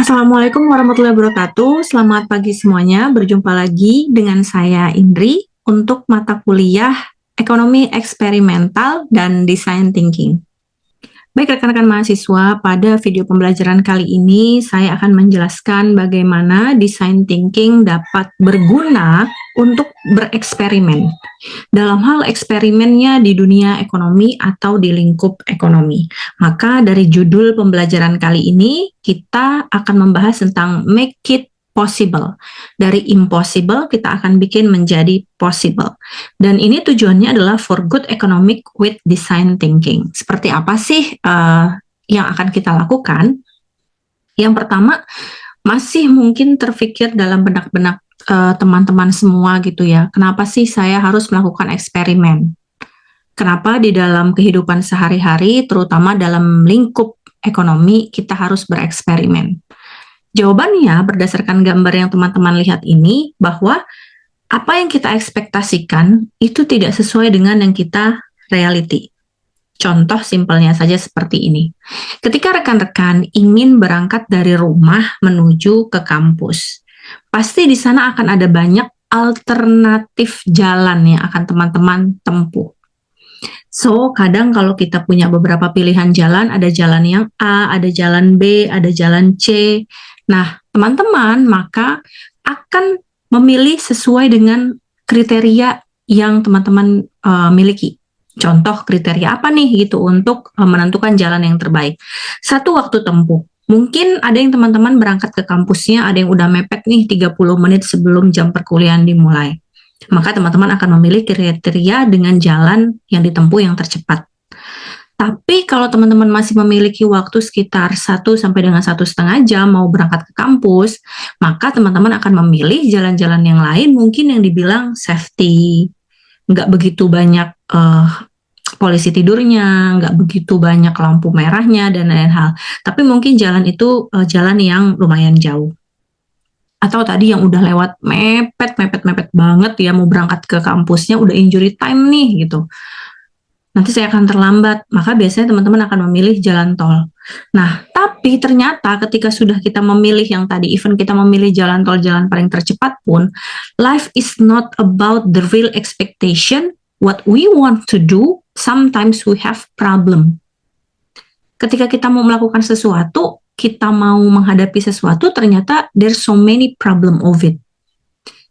Assalamualaikum warahmatullahi wabarakatuh. Selamat pagi semuanya. Berjumpa lagi dengan saya Indri untuk mata kuliah Ekonomi Eksperimental dan Design Thinking. Baik rekan-rekan mahasiswa, pada video pembelajaran kali ini saya akan menjelaskan bagaimana design thinking dapat berguna untuk bereksperimen dalam hal eksperimennya di dunia ekonomi atau di lingkup ekonomi. Maka dari judul pembelajaran kali ini kita akan membahas tentang make it possible. Dari impossible kita akan bikin menjadi possible. Dan ini tujuannya adalah for good economic with design thinking. Seperti apa sih yang akan kita lakukan? Yang pertama, masih mungkin terfikir dalam benak-benak teman-teman semua gitu ya. Kenapa sih saya harus melakukan eksperimen? Kenapa di dalam kehidupan sehari-hari, terutama dalam lingkup ekonomi, kita harus bereksperimen? Jawabannya berdasarkan gambar yang teman-teman lihat ini, bahwa apa yang kita ekspektasikan itu tidak sesuai dengan yang kita reality. Contoh simpelnya saja seperti ini. Ketika rekan-rekan ingin berangkat dari rumah menuju ke kampus, pasti di sana akan ada banyak alternatif jalan yang akan teman-teman tempuh. So, kadang kalau kita punya beberapa pilihan jalan, ada jalan yang A, ada jalan B, ada jalan C. Nah, teman-teman maka akan memilih sesuai dengan kriteria yang teman-teman miliki. Contoh kriteria apa nih gitu untuk menentukan jalan yang terbaik. Satu, waktu tempuh. Mungkin ada yang teman-teman berangkat ke kampusnya, ada yang udah mepet nih 30 menit sebelum jam perkuliahan dimulai. Maka teman-teman akan memilih kriteria dengan jalan yang ditempuh yang tercepat. Tapi kalau teman-teman masih memiliki waktu sekitar 1 sampai dengan 1,5 jam mau berangkat ke kampus, maka teman-teman akan memilih jalan-jalan yang lain mungkin yang dibilang safety, nggak begitu banyak polisi tidurnya, nggak begitu banyak lampu merahnya, dan lain hal. Tapi mungkin jalan itu jalan yang lumayan jauh. Atau tadi yang udah lewat mepet banget ya, mau berangkat ke kampusnya udah injury time nih gitu. Nanti saya akan terlambat, maka biasanya teman-teman akan memilih jalan tol. Nah, tapi ternyata ketika sudah kita memilih yang tadi, even kita memilih jalan tol, jalan paling tercepat pun, life is not about the real expectation, what we want to do, sometimes we have problem. Ketika kita mau melakukan sesuatu, kita mau menghadapi sesuatu, ternyata there's so many problem of it.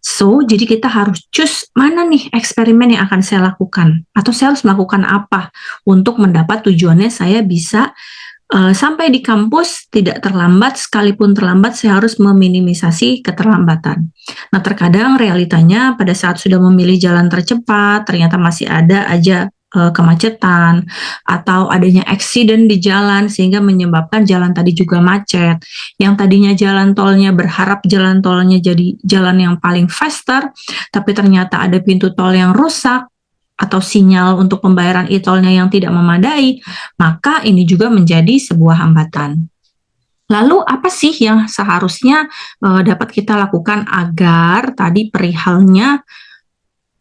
So, jadi kita harus choose mana nih eksperimen yang akan saya lakukan, atau saya harus melakukan apa untuk mendapat tujuannya saya bisa sampai di kampus tidak terlambat, sekalipun terlambat saya harus meminimisasi keterlambatan. Nah, terkadang realitanya pada saat sudah memilih jalan tercepat, ternyata masih ada aja kemacetan atau adanya accident di jalan sehingga menyebabkan jalan tadi juga macet. Yang tadinya jalan tolnya berharap jalan tolnya jadi jalan yang paling faster, tapi ternyata ada pintu tol yang rusak atau sinyal untuk pembayaran e-tolnya yang tidak memadai, maka ini juga menjadi sebuah hambatan. Lalu apa sih yang seharusnya dapat kita lakukan agar tadi perihalnya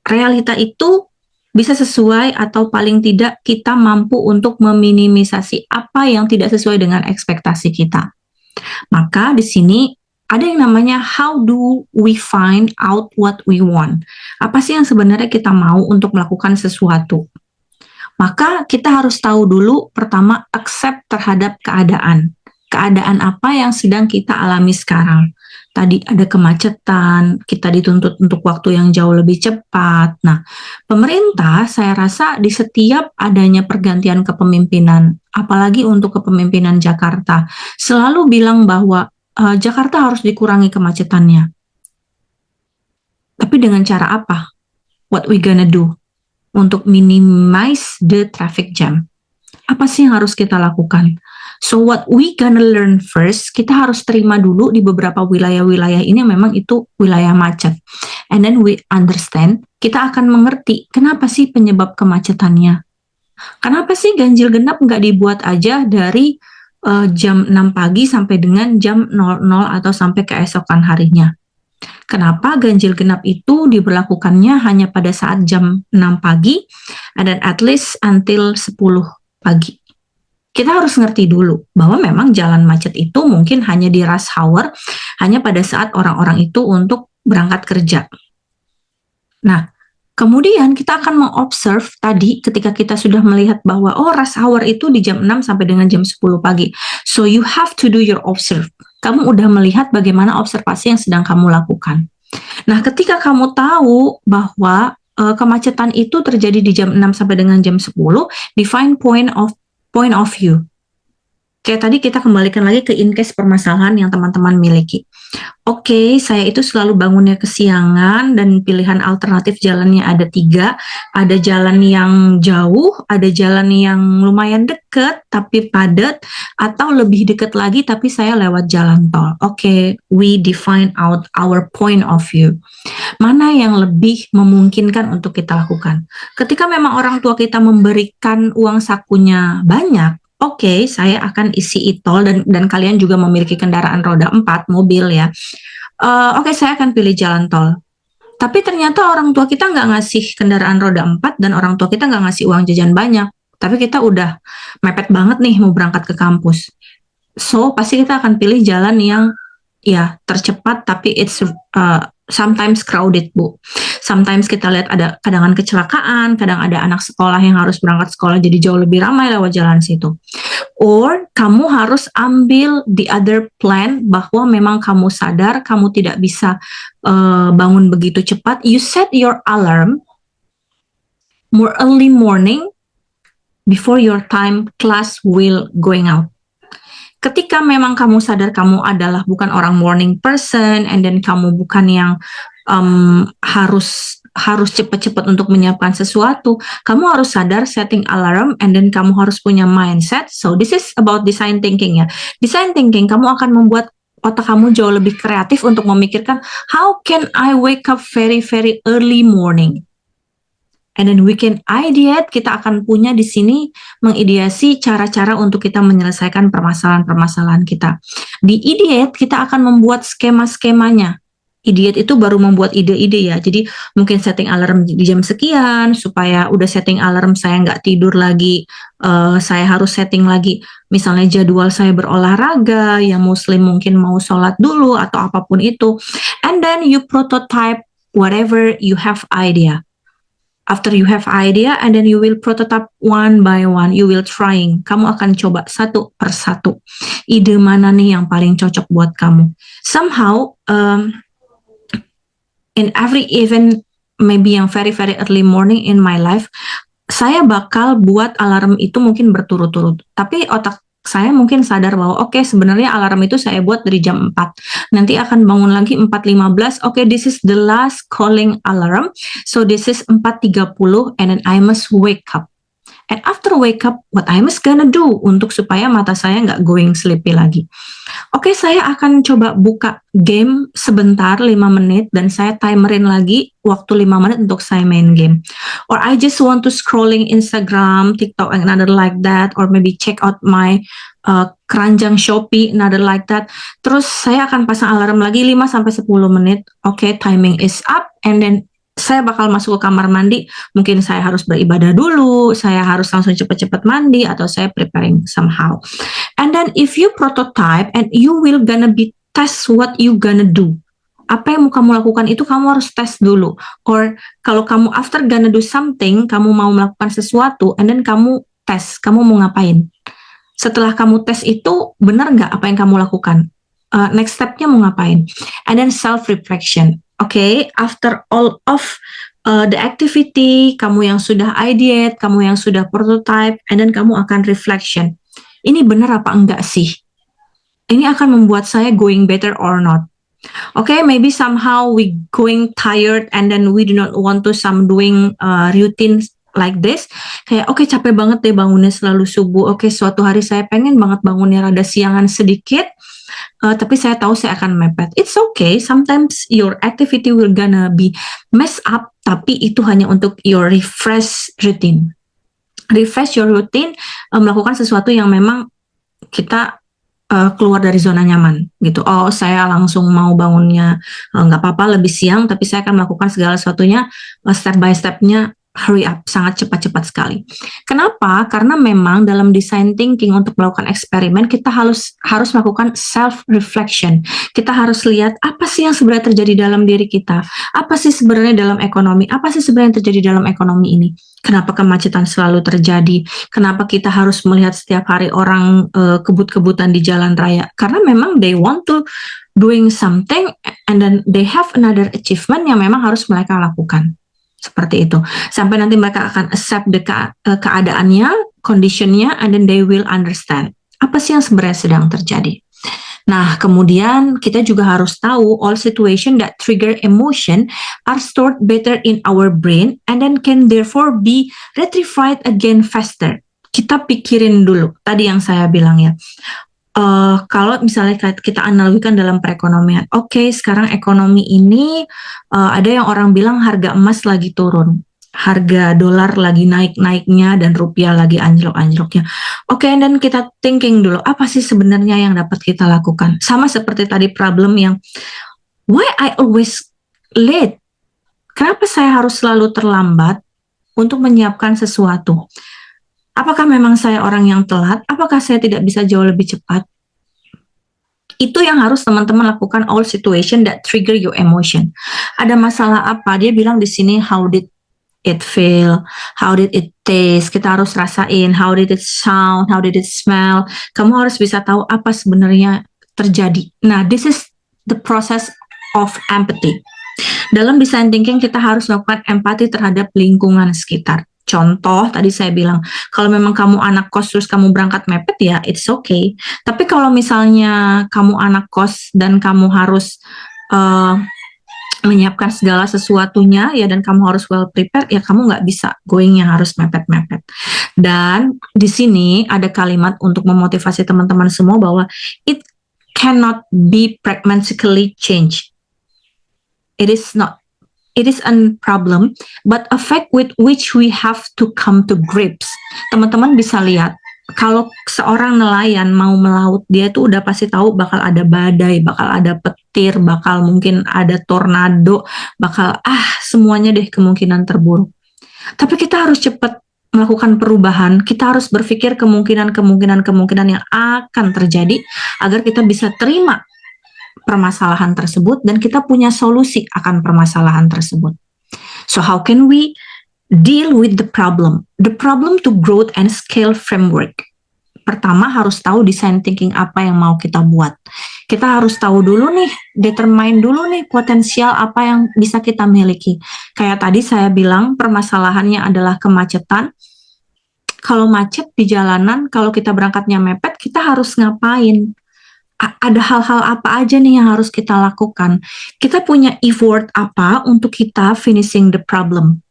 realita itu bisa sesuai atau paling tidak kita mampu untuk meminimisasi apa yang tidak sesuai dengan ekspektasi kita. Maka di sini ada yang namanya how do we find out what we want. Apa sih yang sebenarnya kita mau untuk melakukan sesuatu? Maka kita harus tahu dulu pertama accept terhadap keadaan. Keadaan apa yang sedang kita alami sekarang. Tadi ada kemacetan, kita dituntut untuk waktu yang jauh lebih cepat. Nah, pemerintah saya rasa di setiap adanya pergantian kepemimpinan, apalagi untuk kepemimpinan Jakarta, selalu bilang bahwa Jakarta harus dikurangi kemacetannya. Tapi dengan cara apa? What we gonna do? Untuk minimize the traffic jam. Apa sih yang harus kita lakukan? So what we gonna learn first, kita harus terima dulu di beberapa wilayah-wilayah ini memang itu wilayah macet. And then we understand, kita akan mengerti kenapa sih penyebab kemacetannya. Kenapa sih ganjil genap nggak dibuat aja dari jam 6 pagi sampai dengan jam 00 atau sampai keesokan harinya. Kenapa ganjil genap itu diberlakukannya hanya pada saat jam 6 pagi and then at least until 10 pagi. kita harus ngerti dulu bahwa memang jalan macet itu mungkin hanya di rush hour, hanya pada saat orang-orang itu untuk berangkat kerja. Nah, kemudian kita akan mengobserve tadi ketika kita sudah melihat bahwa rush hour itu di jam 6 sampai dengan jam 10 pagi. So you have to do your observe. Kamu udah melihat bagaimana observasi yang sedang kamu lakukan. Nah, ketika kamu tahu bahwa kemacetan itu terjadi di jam 6 sampai dengan jam 10, define point of view. Kayak tadi kita kembalikan lagi ke in case permasalahan yang teman-teman miliki. Oke, saya itu selalu bangunnya kesiangan dan pilihan alternatif jalannya ada 3. Ada jalan yang jauh, ada jalan yang lumayan dekat tapi padat, atau lebih dekat lagi tapi saya lewat jalan tol. Oke, we define out our point of view. Mana yang lebih memungkinkan untuk kita lakukan? Ketika memang orang tua kita memberikan uang sakunya banyak, oke, saya akan isi e-tol dan kalian juga memiliki kendaraan roda 4, mobil ya. Oke, saya akan pilih jalan tol. Tapi ternyata orang tua kita nggak ngasih kendaraan roda 4 dan orang tua kita nggak ngasih uang jajan banyak. Tapi kita udah mepet banget nih mau berangkat ke kampus. So, pasti kita akan pilih jalan yang ya tercepat tapi it's sometimes crowded, Bu. Sometimes kita lihat ada kadang kecelakaan, kadang ada anak sekolah yang harus berangkat sekolah jadi jauh lebih ramai lewat jalan situ. Or kamu harus ambil the other plan bahwa memang kamu sadar kamu tidak bisa bangun begitu cepat. You set your alarm more early morning before your time class will going out. Ketika memang kamu sadar kamu adalah bukan orang morning person, and then kamu bukan yang harus cepat-cepat untuk menyiapkan sesuatu, kamu harus sadar setting alarm, and then kamu harus punya mindset. So this is about design thinking ya. Design thinking, kamu akan membuat otak kamu jauh lebih kreatif untuk memikirkan how can I wake up very very early morning. And then we can ideate, kita akan punya di sini mengideasi cara-cara untuk kita menyelesaikan permasalahan-permasalahan kita. Di ideate, kita akan membuat skema-skemanya. Ideate itu baru membuat ide-ide ya. Jadi mungkin setting alarm di jam sekian, supaya udah setting alarm saya nggak tidur lagi, saya harus setting lagi misalnya jadwal saya berolahraga, yang muslim mungkin mau sholat dulu atau apapun itu. And then you prototype whatever you have idea. After you have idea, and then you will prototype one by one, you will trying. Kamu akan coba satu per satu. Ide mana nih yang paling cocok buat kamu? Somehow, in every event, maybe yang very very early morning in my life, saya bakal buat alarm itu mungkin berturut-turut. Tapi otak saya mungkin sadar bahwa oke, sebenarnya alarm itu saya buat dari jam 4. Nanti akan bangun lagi 4.15. Oke, this is the last calling alarm. So this is 4.30 and then I must wake up. And after wake up, what I must gonna do untuk supaya mata saya nggak going sleepy lagi. Oke, saya akan coba buka game sebentar 5 menit dan saya timerin lagi waktu 5 menit untuk saya main game. Or I just want to scrolling Instagram, TikTok, and another like that. Or maybe check out my keranjang Shopee, another like that. Terus saya akan pasang alarm lagi 5-10 menit. Oke, timing is up, and then saya bakal masuk ke kamar mandi, mungkin saya harus beribadah dulu, saya harus langsung cepat-cepat mandi, atau saya preparing somehow. And then if you prototype and you will gonna be test what you gonna do. Apa yang mau kamu lakukan itu kamu harus tes dulu. Or kalau kamu after gonna do something, kamu mau melakukan sesuatu, and then kamu tes, kamu mau ngapain. Setelah kamu tes itu, benar nggak apa yang kamu lakukan? Next step-nya mau ngapain? And then self-reflection. Oke, after all of the activity, kamu yang sudah ideate, kamu yang sudah prototype, and then kamu akan reflection. Ini benar apa enggak sih? Ini akan membuat saya going better or not? Okay, maybe somehow we going tired, and then we do not want to some doing routine like this. Kayak oke, capek banget deh bangunnya selalu subuh. Oke, suatu hari saya pengen banget bangunnya rada siangan sedikit. Tapi saya tahu saya akan mepet. It's okay, sometimes your activity will gonna be mess up, tapi itu hanya untuk your refresh routine. Refresh your routine, melakukan sesuatu yang memang kita keluar dari zona nyaman gitu. Oh, saya langsung mau bangunnya nggak apa-apa lebih siang, tapi saya akan melakukan segala sesuatunya step by stepnya hurry up, sangat cepat-cepat sekali. Kenapa? Karena memang dalam design thinking untuk melakukan eksperimen kita harus melakukan self reflection. Kita harus lihat apa sih yang sebenarnya terjadi dalam diri kita. Apa sih sebenarnya dalam ekonomi? Apa sih sebenarnya yang terjadi dalam ekonomi ini? Kenapa kemacetan selalu terjadi? Kenapa kita harus melihat setiap hari orang kebut-kebutan di jalan raya? Karena memang they want to doing something and then they have another achievement yang memang harus mereka lakukan. Seperti itu. Sampai nanti mereka akan accept keadaannya, conditionnya, and then they will understand. Apa sih yang sebenarnya sedang terjadi? Nah, kemudian kita juga harus tahu all situation that trigger emotion are stored better in our brain and then can therefore be retrieved again faster. Kita pikirin dulu, tadi yang saya bilang ya. Kalau misalnya kita analogikan dalam perekonomian, oke, sekarang ekonomi ini ada yang orang bilang harga emas lagi turun, harga dolar lagi naik-naiknya dan rupiah lagi anjlok-anjloknya. Oke, dan kita thinking dulu, apa sih sebenarnya yang dapat kita lakukan? Sama seperti tadi problem yang, why I always late? Kenapa saya harus selalu terlambat untuk menyiapkan sesuatu? Apakah memang saya orang yang telat? Apakah saya tidak bisa jauh lebih cepat? Itu yang harus teman-teman lakukan, all situation that trigger your emotion. Ada masalah apa? Dia bilang di sini, how did it feel? How did it taste? Kita harus rasain. How did it sound? How did it smell? Kamu harus bisa tahu apa sebenarnya terjadi. Nah, this is the process of empathy. Dalam design thinking kita harus melakukan empati terhadap lingkungan sekitar. Contoh, tadi saya bilang, kalau memang kamu anak kos terus kamu berangkat mepet ya, it's okay. Tapi kalau misalnya kamu anak kos dan kamu harus menyiapkan segala sesuatunya ya dan kamu harus well prepared ya, kamu nggak bisa goingnya harus mepet-mepet. Dan di sini ada kalimat untuk memotivasi teman-teman semua bahwa it cannot be pragmatically changed. It is a problem, but a fact with which we have to come to grips. Teman-teman bisa lihat, kalau seorang nelayan mau melaut, dia tuh udah pasti tahu bakal ada badai, bakal ada petir, bakal mungkin ada tornado, bakal semuanya deh kemungkinan terburuk. Tapi kita harus cepat melakukan perubahan, kita harus berpikir kemungkinan yang akan terjadi agar kita bisa terima permasalahan tersebut dan kita punya solusi akan permasalahan tersebut. So how can we deal with the problem? The problem to growth and scale framework. Pertama harus tahu design thinking apa yang mau kita buat. Kita harus tahu dulu nih, determine dulu nih potensial apa yang bisa kita miliki. Kayak tadi saya bilang permasalahannya adalah kemacetan. Kalau macet di jalanan, kalau kita berangkatnya mepet, kita harus ngapain? Ada hal-hal apa aja nih yang harus kita lakukan. Kita punya effort apa untuk kita finishing the problem.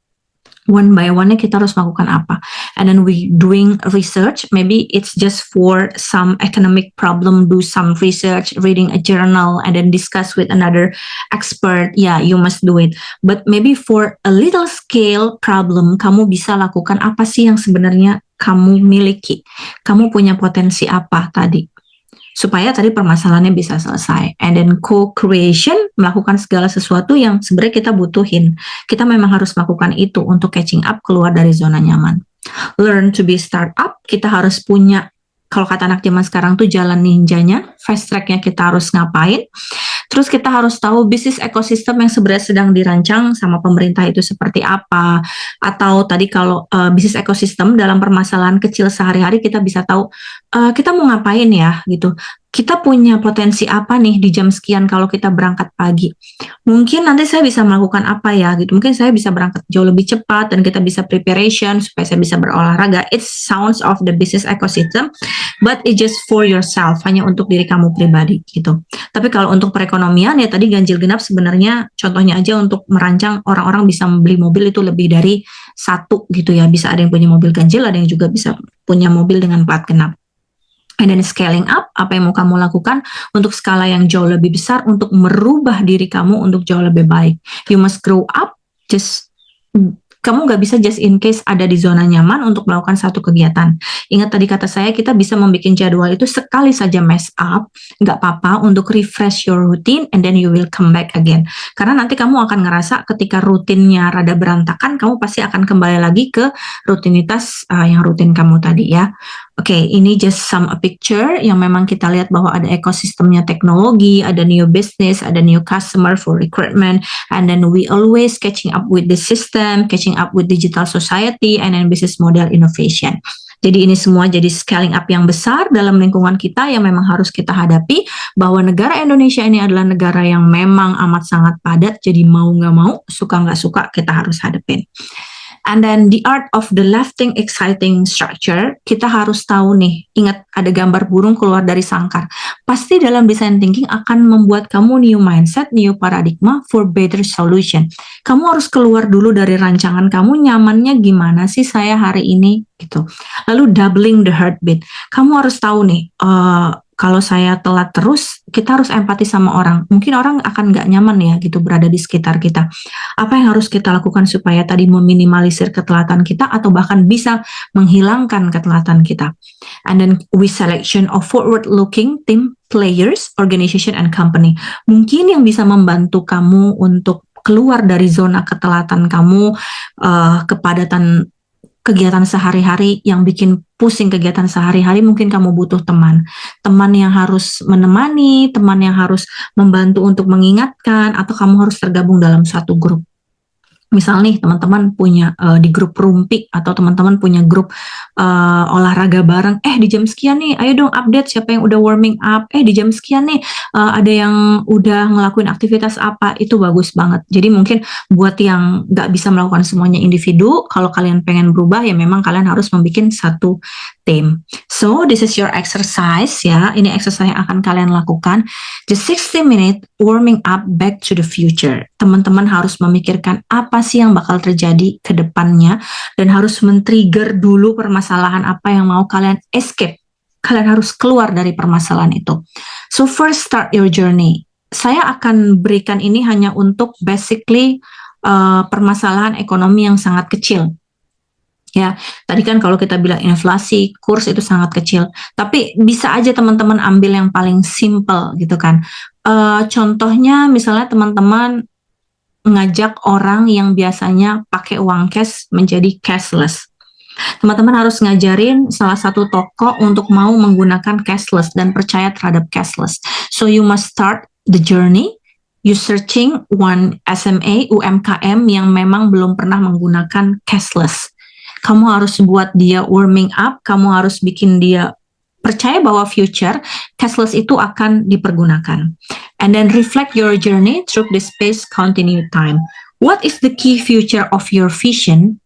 One by one kita harus melakukan apa. And then we doing research, maybe it's just for some economic problem, do some research, reading a journal, and then discuss with another expert. Yeah, you must do it. But maybe for a little scale problem, kamu bisa lakukan apa sih yang sebenarnya kamu miliki. Kamu punya potensi apa tadi. Supaya tadi permasalahannya bisa selesai. And then co-creation, melakukan segala sesuatu yang sebenarnya kita butuhin. Kita memang harus melakukan itu untuk catching up, keluar dari zona nyaman. Learn to be startup, kita harus punya, kalau kata anak zaman sekarang tuh jalan ninjanya, fast track-nya kita harus ngapain. Terus kita harus tahu bisnis ekosistem yang sebenarnya sedang dirancang sama pemerintah itu seperti apa. Atau tadi kalau bisnis ekosistem dalam permasalahan kecil sehari-hari kita bisa tahu kita mau ngapain ya gitu. Kita punya potensi apa nih di jam sekian kalau kita berangkat pagi. Mungkin nanti saya bisa melakukan apa ya gitu. Mungkin saya bisa berangkat jauh lebih cepat dan kita bisa preparation supaya saya bisa berolahraga. It sounds of the business ecosystem, but it just for yourself, hanya untuk diri kamu pribadi gitu. Tapi kalau untuk perekonomian ya tadi ganjil genap sebenarnya contohnya aja untuk merancang orang-orang bisa membeli mobil itu lebih dari satu gitu ya. Bisa ada yang punya mobil ganjil, ada yang juga bisa punya mobil dengan plat genap. And then scaling up, apa yang mau kamu lakukan untuk skala yang jauh lebih besar, untuk merubah diri kamu untuk jauh lebih baik. You must grow up, just kamu nggak bisa just in case ada di zona nyaman untuk melakukan satu kegiatan. Ingat tadi kata saya, kita bisa membuat jadwal itu sekali saja mess up, nggak apa-apa untuk refresh your routine and then you will come back again. Karena nanti kamu akan ngerasa ketika rutinnya rada berantakan, kamu pasti akan kembali lagi ke rutinitas yang rutin kamu tadi ya. Oke, ini just some a picture yang memang kita lihat bahwa ada ekosistemnya teknologi, ada new business, ada new customer for recruitment, and then we always catching up with the system, catching up with digital society, and then business model innovation. Jadi ini semua jadi scaling up yang besar dalam lingkungan kita yang memang harus kita hadapi, bahwa negara Indonesia ini adalah negara yang memang amat sangat padat, jadi mau nggak mau, suka nggak suka, kita harus hadapin. And then the art of the lasting exciting structure, kita harus tahu nih, ingat ada gambar burung keluar dari sangkar. Pasti dalam design thinking akan membuat kamu new mindset, new paradigma for better solution. Kamu harus keluar dulu dari rancangan kamu, nyamannya gimana sih saya hari ini gitu. Lalu doubling the heartbeat. Kamu harus tahu nih, kalau saya telat terus, kita harus empati sama orang. Mungkin orang akan nggak nyaman ya gitu berada di sekitar kita. Apa yang harus kita lakukan supaya tadi meminimalisir ketelatan kita atau bahkan bisa menghilangkan ketelatan kita. And then we selection of forward-looking team players, organization, and company. Mungkin yang bisa membantu kamu untuk keluar dari zona ketelatan kamu, kepadatan kegiatan sehari-hari yang bikin pusing kegiatan sehari-hari, mungkin kamu butuh teman yang harus menemani, teman yang harus membantu untuk mengingatkan, atau kamu harus tergabung dalam satu grup. Misal nih teman-teman punya di grup rumpi atau teman-teman punya grup olahraga bareng, di jam sekian nih ayo dong update siapa yang udah warming up, di jam sekian nih ada yang udah ngelakuin aktivitas apa, itu bagus banget. Jadi mungkin buat yang nggak bisa melakukan semuanya individu, kalau kalian pengen berubah ya memang kalian harus membuat satu tim. So this is your exercise ya, ini exercise yang akan kalian lakukan, the 60-minute warming up back to the future. Teman-teman harus memikirkan apa sih yang bakal terjadi ke depannya dan harus men-trigger dulu permasalahan apa yang mau kalian escape. Kalian harus keluar dari permasalahan itu. So first start your journey. Saya akan berikan ini hanya untuk basically permasalahan ekonomi yang sangat kecil. Ya, tadi kan kalau kita bilang inflasi, kurs itu sangat kecil. Tapi bisa aja teman-teman ambil yang paling simple gitu kan. Contohnya misalnya teman-teman ngajak orang yang biasanya pakai uang cash menjadi cashless. Teman-teman harus ngajarin salah satu toko untuk mau menggunakan cashless dan percaya terhadap cashless. So you must start the journey. You searching one SMA, UMKM yang memang belum pernah menggunakan cashless. Kamu harus buat dia warming up, kamu harus bikin dia percaya bahwa future cashless itu akan dipergunakan. And then reflect your journey through the space continued time. What is the key future of your vision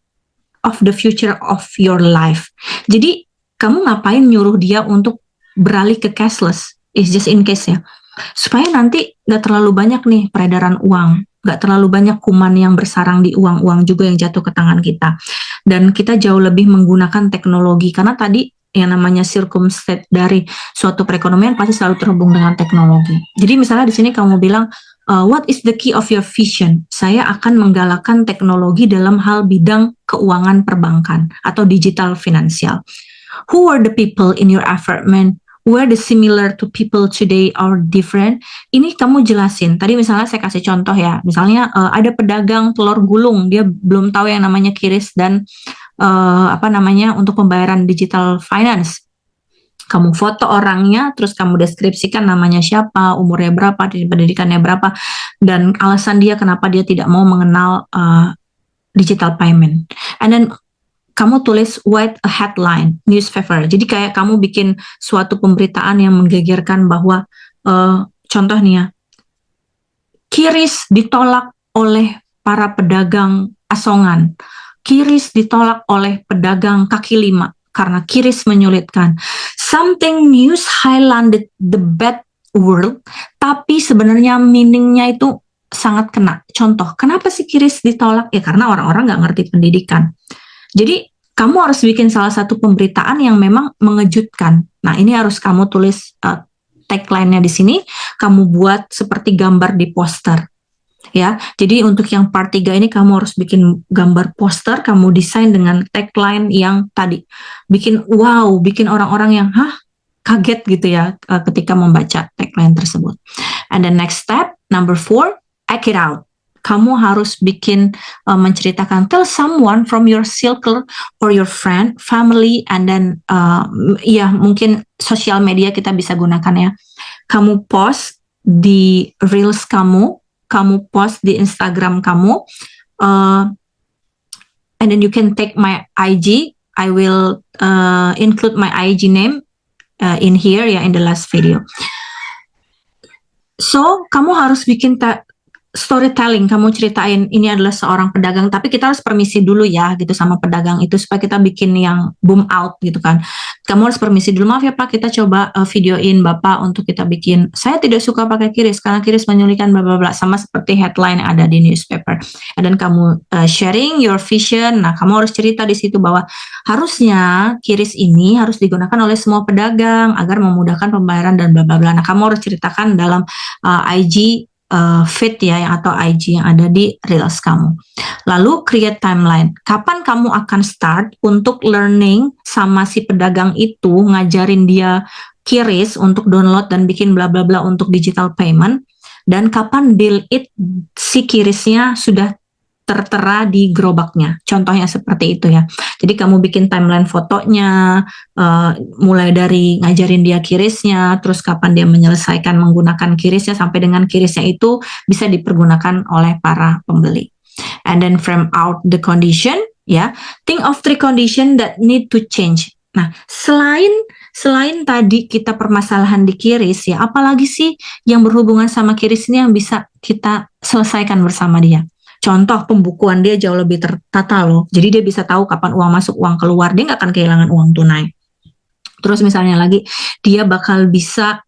of the future of your life? Jadi kamu ngapain nyuruh dia untuk beralih ke cashless? It's just in case ya. Supaya nanti gak terlalu banyak nih peredaran uang, gak terlalu banyak kuman yang bersarang di uang-uang juga yang jatuh ke tangan kita. Dan kita jauh lebih menggunakan teknologi, karena tadi yang namanya circumstance dari suatu perekonomian pasti selalu terhubung dengan teknologi. Jadi misalnya di sini kamu bilang, what is the key of your vision? Saya akan menggalakkan teknologi dalam hal bidang keuangan perbankan atau digital finansial. Who are the people in your apartment? Where the similar to people today are different? Ini kamu jelasin. Tadi misalnya saya kasih contoh ya. Misalnya ada pedagang telur gulung, dia belum tahu yang namanya QRIS dan untuk pembayaran digital finance. Kamu foto orangnya, terus kamu deskripsikan namanya siapa, umurnya berapa, pendidikannya berapa, dan alasan dia kenapa dia tidak mau mengenal digital payment. And then kamu tulis write a headline, newspaper. Jadi kayak kamu bikin suatu pemberitaan yang menggegerkan bahwa, contoh nih ya, QRIS ditolak oleh para pedagang asongan. QRIS ditolak oleh pedagang kaki lima karena QRIS menyulitkan. Something news highlighted the bad word, tapi sebenarnya meaningnya itu sangat kena. Contoh, kenapa sih QRIS ditolak? Ya karena orang-orang nggak ngerti pendidikan. Jadi kamu harus bikin salah satu pemberitaan yang memang mengejutkan. Nah ini harus kamu tulis tagline-nya di sini. Kamu buat seperti gambar di poster. Ya, jadi untuk yang part 3 ini kamu harus bikin gambar poster, kamu desain dengan tagline yang tadi. Bikin wow, bikin orang-orang yang kaget gitu ya ketika membaca tagline tersebut. And the next step, number 4, act it out. Kamu harus bikin menceritakan, tell someone from your circle or your friend, family, and then ya mungkin sosial media kita bisa gunakan ya. Kamu post di reels kamu post di Instagram kamu, and then you can take my IG. I will include my IG name in here ya, in the last video. So kamu harus bikin storytelling, kamu ceritain ini adalah seorang pedagang, tapi kita harus permisi dulu ya gitu sama pedagang itu supaya kita bikin yang boom out gitu kan. Kamu harus permisi dulu, maaf ya Pak, kita coba videoin Bapak untuk kita bikin, saya tidak suka pakai kiris karena kiris menyulitkan bla bla bla, sama seperti headline yang ada di newspaper. Dan kamu sharing your vision. Nah, kamu harus cerita di situ bahwa harusnya kiris ini harus digunakan oleh semua pedagang agar memudahkan pembayaran dan bla bla bla. Nah, kamu harus ceritakan dalam IG feed ya, atau IG yang ada di Reels kamu. Lalu create timeline. Kapan kamu akan start untuk learning sama si pedagang itu, ngajarin dia kiris untuk download dan bikin bla bla bla untuk digital payment, dan kapan deal it si kirisnya sudah tertera di gerobaknya. Contohnya seperti itu ya. Jadi kamu bikin timeline fotonya, mulai dari ngajarin dia kirisnya, terus kapan dia menyelesaikan menggunakan kirisnya, sampai dengan kirisnya itu bisa dipergunakan oleh para pembeli. And then frame out the condition, ya. Think of 3 condition that need to change. Nah, selain tadi kita permasalahan di kiris ya, apalagi sih yang berhubungan sama kiris ini yang bisa kita selesaikan bersama dia? Contoh, pembukuan dia jauh lebih tertata loh. Jadi dia bisa tahu kapan uang masuk, uang keluar. Dia nggak akan kehilangan uang tunai. Terus misalnya lagi, dia bakal bisa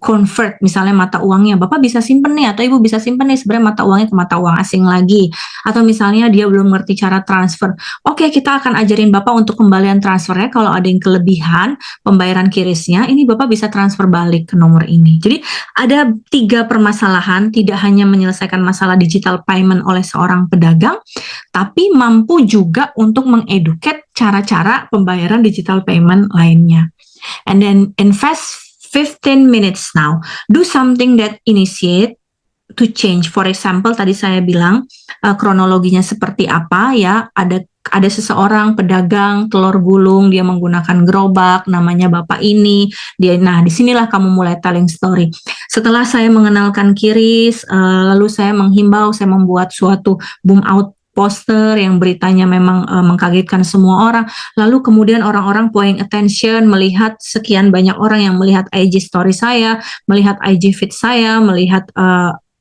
convert misalnya mata uangnya. Bapak bisa simpen nih, atau Ibu bisa simpen nih sebenarnya mata uangnya ke mata uang asing lagi. Atau misalnya dia belum ngerti cara transfer. Oke, kita akan ajarin Bapak untuk pembalian transfernya. Kalau ada yang kelebihan pembayaran kirisnya, ini Bapak bisa transfer balik ke nomor ini. Jadi ada 3 permasalahan, tidak hanya menyelesaikan masalah digital payment oleh seorang pedagang, tapi mampu juga untuk mengeduket cara-cara pembayaran digital payment lainnya. And then invest 15 minutes now. Do something that initiate to change. For example, tadi saya bilang kronologinya seperti apa ya. Ada seseorang pedagang telur gulung, dia menggunakan gerobak, namanya Bapak ini. Nah, disinilah kamu mulai telling story. Setelah saya mengenalkan kiris, lalu saya menghimbau, saya membuat suatu boom out poster yang beritanya memang mengkagetkan semua orang. Lalu kemudian orang-orang paying attention, melihat sekian banyak orang yang melihat IG story saya, melihat IG feed saya, melihat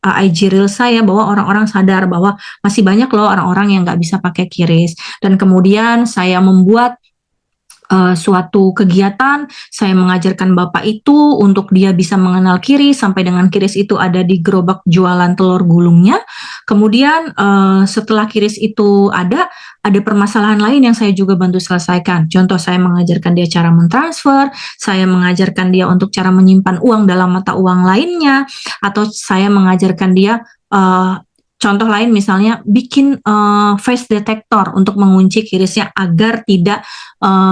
IG reel saya, bahwa orang-orang sadar bahwa masih banyak loh orang-orang yang nggak bisa pakai kiris. Dan kemudian saya membuat suatu kegiatan, saya mengajarkan Bapak itu untuk dia bisa mengenal kiris, sampai dengan kiris itu ada di gerobak jualan telur gulungnya. Kemudian setelah kiris itu ada permasalahan lain yang saya juga bantu selesaikan. Contoh, saya mengajarkan dia cara mentransfer, saya mengajarkan dia untuk cara menyimpan uang dalam mata uang lainnya, atau saya mengajarkan dia contoh lain misalnya bikin face detector untuk mengunci kirisnya agar tidak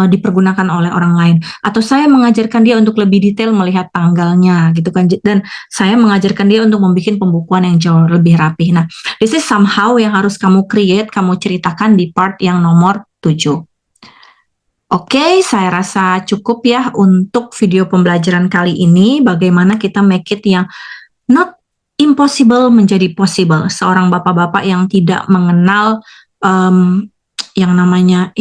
dipergunakan oleh orang lain. Atau saya mengajarkan dia untuk lebih detail melihat tanggalnya gitu kan. Dan saya mengajarkan dia untuk membuat pembukuan yang jauh lebih rapi. Nah, this is somehow yang harus kamu create, kamu ceritakan di part yang nomor 7. Oke, saya rasa cukup ya untuk video pembelajaran kali ini. Bagaimana kita make it yang not impossible menjadi possible. Seorang bapak-bapak yang tidak mengenal yang namanya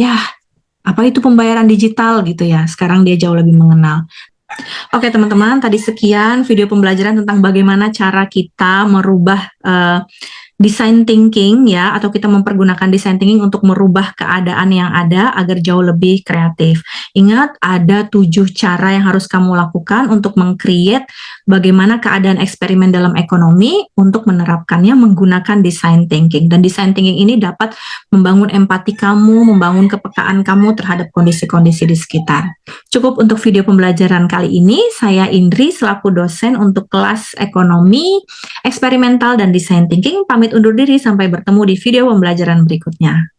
apa itu pembayaran digital gitu ya. Sekarang dia jauh lebih mengenal. Oke teman-teman, tadi sekian video pembelajaran tentang bagaimana cara kita merubah design thinking ya, atau kita mempergunakan design thinking untuk merubah keadaan yang ada agar jauh lebih kreatif. Ingat, ada 7 cara yang harus kamu lakukan untuk meng-create bagaimana keadaan eksperimen dalam ekonomi untuk menerapkannya menggunakan design thinking. Dan design thinking ini dapat membangun empati kamu, membangun kepekaan kamu terhadap kondisi-kondisi di sekitar. Cukup untuk video pembelajaran kali ini. Saya Indri selaku dosen untuk kelas ekonomi, eksperimental, dan design thinking pamit undur diri sampai bertemu di video pembelajaran berikutnya.